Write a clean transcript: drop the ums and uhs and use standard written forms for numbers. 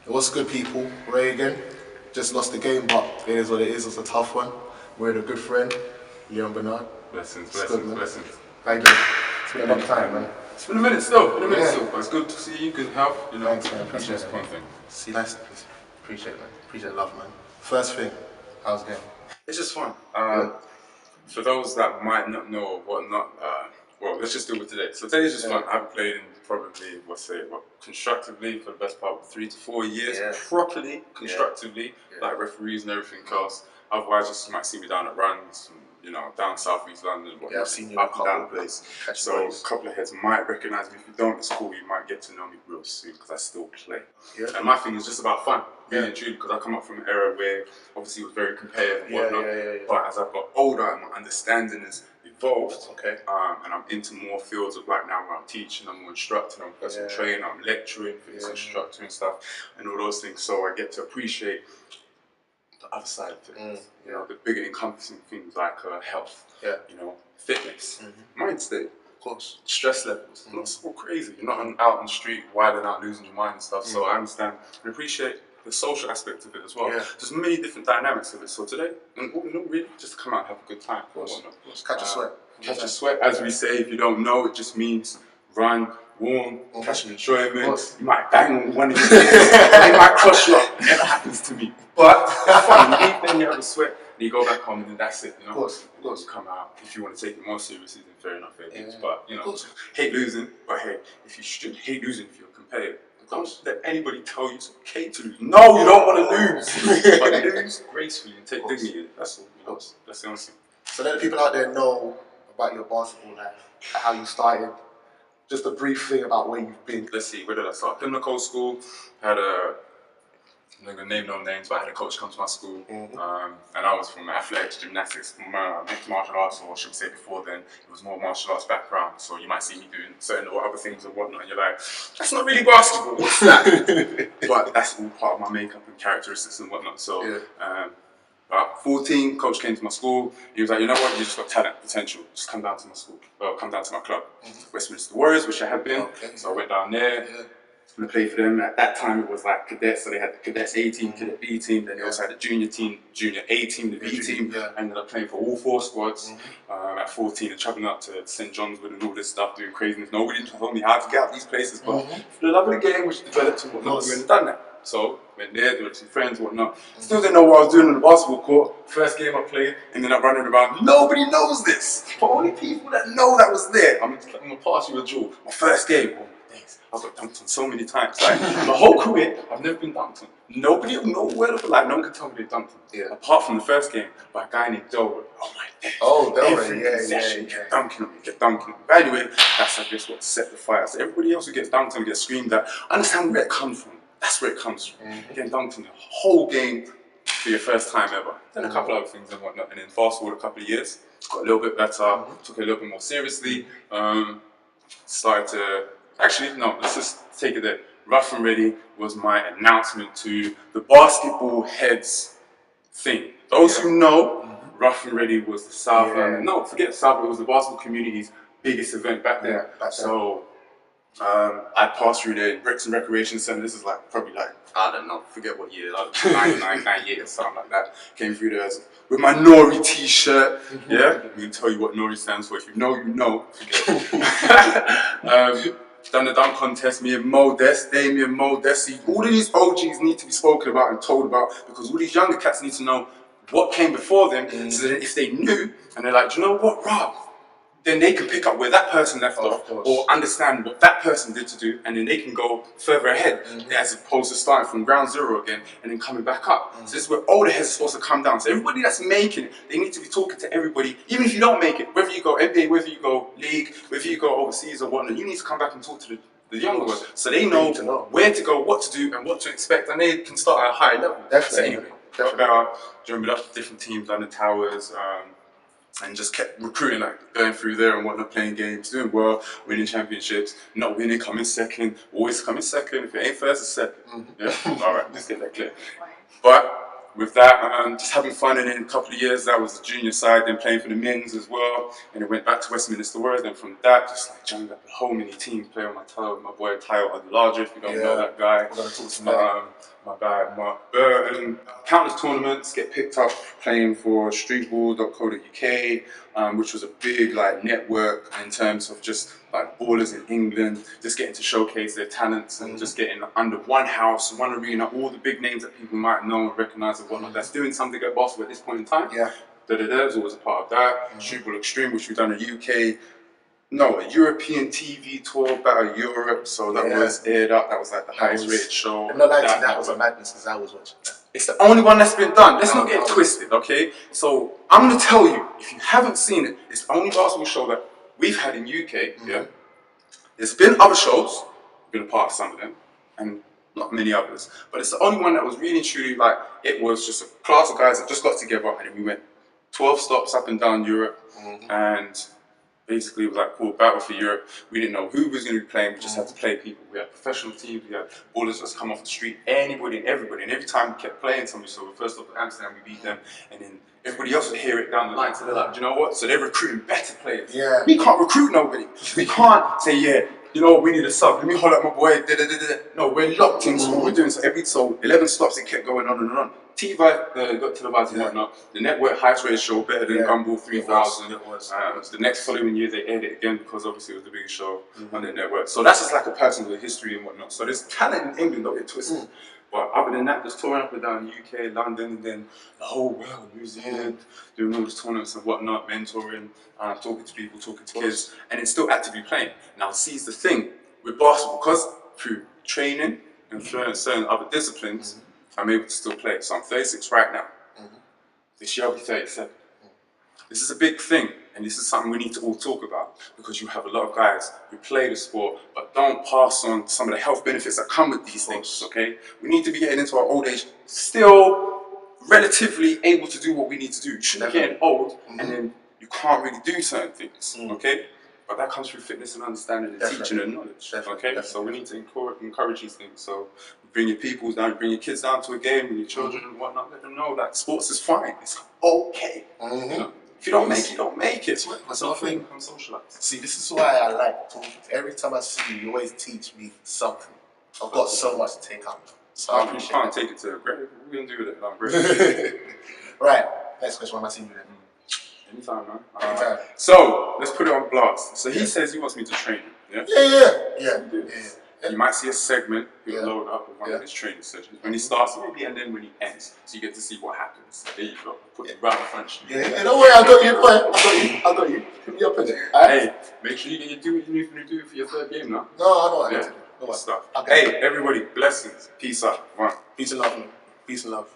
What's good, people? Ray again. Just lost the game, but it is what it is. It's a tough one. We're with a good friend, Leon Bernard. Blessings, It's good, blessings, man. blessings. Thank you. It's been a long time, man. It's been a minute still, Yeah. but it's good to see you, good health, you know. Thanks, man. That's Appreciate just it. one thing. See, nice. Appreciate it, man. Appreciate love, man. First thing, how's the game? It's just fun. Yeah. For those that might not know or whatnot, well, let's just do it today. So today's just fun. I haven't played in probably, constructively for the best part of 3 to 4 years, properly, constructively, like referees and everything else. Otherwise, just might see me down at runs, you know, down South East London, I've seen you up and down the place. Catch So bodies. a couple of heads might recognise me. If you don't at school, you might get to know me real soon because I still play. Yeah. And my thing is just about fun, really and truly, because I come up from an era where obviously it was very competitive and whatnot. But as I've got older and my understanding has evolved, and I'm into more fields of like now where I'm teaching, I'm more instructing, I'm personal trainer, I'm lecturing, fitness instructor and stuff, and all those things. So I get to appreciate the other side of things, you know, the bigger encompassing things like health, you know, fitness, mind state, Of course. stress levels. Not so crazy. You're not out on the street wilding out, losing your mind and stuff. So I understand and appreciate the social aspect of it as well. There's many different dynamics of it. So today, and all in all, really, just to come out and have a good time. Of course. Catch a sweat. Catch a sweat, as we say. If you don't know, it just means run, warm, catch an enjoyment. You might bang on one of these things, it might crush you up. It never happens to me. But it's fun. You leave, then you have a sweat, and you go back home, and then that's it. You know? Of course. You come out. If you want to take it more seriously, then fair enough. But you know, hate losing. But hey, if you should hate losing, if you're competitive, don't let anybody tell you it's okay to lose. No, you don't want to lose. But lose gracefully and take dignity. That's all. You know? That's the only thing. So let the people out there know about your basketball life, how you started. Just a brief thing about where you've been. Let's see, where did I start? Pimlico School. Had a, I'm not going to name no names, but I had a coach come to my school. And I was from athletics, gymnastics, mixed martial arts, or I should say before then, it was more martial arts background. So you might see me doing certain other things and whatnot, and you're like, that's not really basketball, what's that? But that's all part of my makeup and characteristics and whatnot. So, about 14, coach came to my school. He was like, you know what, you just got talent, potential. Just come down to my school, come down to my club. Westminster Warriors, which I had been. So I went down there and I played for them. At that time, it was like cadets. So they had the cadets A team, cadet B team. Then they also had the junior team, junior A team, the B team. I ended up playing for all 4 squads at 14 and traveling up to St. John's Wood and all this stuff, doing craziness. Nobody told me how to get out these places, but for the love of the game, which developed and whatnot, we wouldn't have done that. So, went there, there were some friends, whatnot. Still didn't know what I was doing on the basketball court. First game I played, ended up running around. Nobody knows this. But only people that know that was there. I'm gonna pass you a jewel. My first game, oh my days, I've got dunked on so many times. Like, my whole career, I've never been dunked on. Nobody will know where to, like, no one can tell me they dunked on. Apart from the first game, by a guy named Delroy. Oh my days. Every possession, kept dunking on me, kept dunking on me. But anyway, that's, I guess, what set the fire. So everybody else who gets dunked on gets screamed at. I understand where it comes from. That's where it comes from. Getting dunked in the whole game for your first time ever. Then a couple other things and whatnot. And then fast forward a couple of years, got a little bit better, took it a little bit more seriously. Started to, actually, no, let's just take it there. Rough and Ready was my announcement to the basketball heads thing. Those who know, Rough and Ready was the South, no, forget South, it was the basketball community's biggest event back then. So, I passed through the Brixton Recreation Centre. This is like probably like, I don't know, forget what year, like 98 or something like that. Came through there with my Nori t-shirt. I can tell you what Nori stands for. If you know, you know. Done the dunk contest, me and Mo Des, Damien, Mo Desi. All of these OGs need to be spoken about and told about because all these younger cats need to know what came before them. So that if they knew and they're like, do you know what, Rob? Then they can pick up where that person left off or understand what that person did to do, and then they can go further ahead as opposed to starting from ground zero again and then coming back up. So this is where older heads are supposed to come down. So everybody that's making it, they need to be talking to everybody, even if you don't make it, whether you go NBA, whether you go league, whether you go overseas or whatnot, you need to come back and talk to the younger ones so they know where to go, what to do, and what to expect, and they can start at a high level. So anyway, got better, joined up different teams, done the Towers, and just kept recruiting, like going through there and whatnot, playing games, doing well, winning championships, not winning, coming second, always coming second. If it ain't first, it's second. All right, just get that clear. But with that, just having fun, and in a couple of years, that was the junior side, then playing for the men's as well, and it went back to Westminster Warriors, and from that, just like joined up a whole many teams, playing with my boy Tayo Adelaja, if you don't know that guy. We're gonna talk to him. My guy Mark Burton, countless tournaments, get picked up playing for streetball.co.uk, which was a big like network in terms of just like ballers in England, just getting to showcase their talents and just getting under one house, one arena, all the big names that people might know and recognize and whatnot, that's doing something at basketball at this point in time. Yeah. Was always a part of that. Streetball Extreme, which we've done a European TV tour, Battle Europe, so that was aired up, that was like the highest rated show. I'm not lying to you, that was a madness because I was watching that. It's the only one that's been done. Let's not get it twisted, okay? So I'm gonna tell you, if you haven't seen it, it's the only basketball show that we've had in UK, yeah? There's been other shows, we've been a part of some of them, and not many others, but it's the only one that was really truly like, it was just a class of guys that just got together and then we went 12 stops up and down Europe, and basically it was like called Battle for Europe. We didn't know who was going to be playing, we just had to play people. We had professional teams, we had ballers just come off the street, anybody and everybody, and every time we kept playing somebody, so the first off at Amsterdam we beat them, and then everybody else would hear it down the line, so they're like, do you know what? So they're recruiting better players. Yeah. We can't recruit nobody. We can't say, yeah, you know what, we need a sub, let me hold up my boy, No, we're locked into what we're doing, so 11 stops, it kept going on and on. TVI got televised and whatnot. The network highest rated show, better than Gumball 3000. It was. The next following year they aired it again because obviously it was the biggest show on the network. So that's just like a personal history and whatnot. So there's talent in England, don't get twisted. But other than that, just touring up and down the UK, London, and then the whole world, New Zealand, doing all these tournaments and whatnot, mentoring, talking to people, talking to kids, and then still actively playing. Now, see, the thing with basketball, because through training and certain other disciplines, I'm able to still play. So I'm 36 right now. This year I'll be 37. This is a big thing, and this is something we need to all talk about, because you have a lot of guys who play the sport but don't pass on some of the health benefits that come with these things, okay? We need to be getting into our old age still relatively able to do what we need to do. You shouldn't be getting old and then you can't really do certain things, okay? But that comes through fitness and understanding and teaching and knowledge, okay? So we need to encourage these things. So bring your peoples down, bring your kids down to a game with your children and whatnot. Let them know that sports is fine. It's okay. You know? If you don't make it, you don't make it. That's what I think. I'm socialized. See, this is why I like talking. Every time I see you, you always teach me something. I've got so much to take up. So I appreciate can't take it to a grave. We're going to do with it. Right. Next question. What am I seeing you then? Anytime, man. Anytime. So, let's put it on blast. So he says he wants me to train him. Yeah. You might see a segment he'll load up with one of his training sessions. When he starts, maybe, and then when he ends. So you get to see what happens. There you go. Put it right in front of you. Yeah, don't worry, I got you. I got you. Hit me up in there. Hey, make sure you do what you need to do for your third game now. No, I know what I need to do. Good stuff. Hey, everybody, blessings. Peace out. One. Peace and love, man. Peace and love.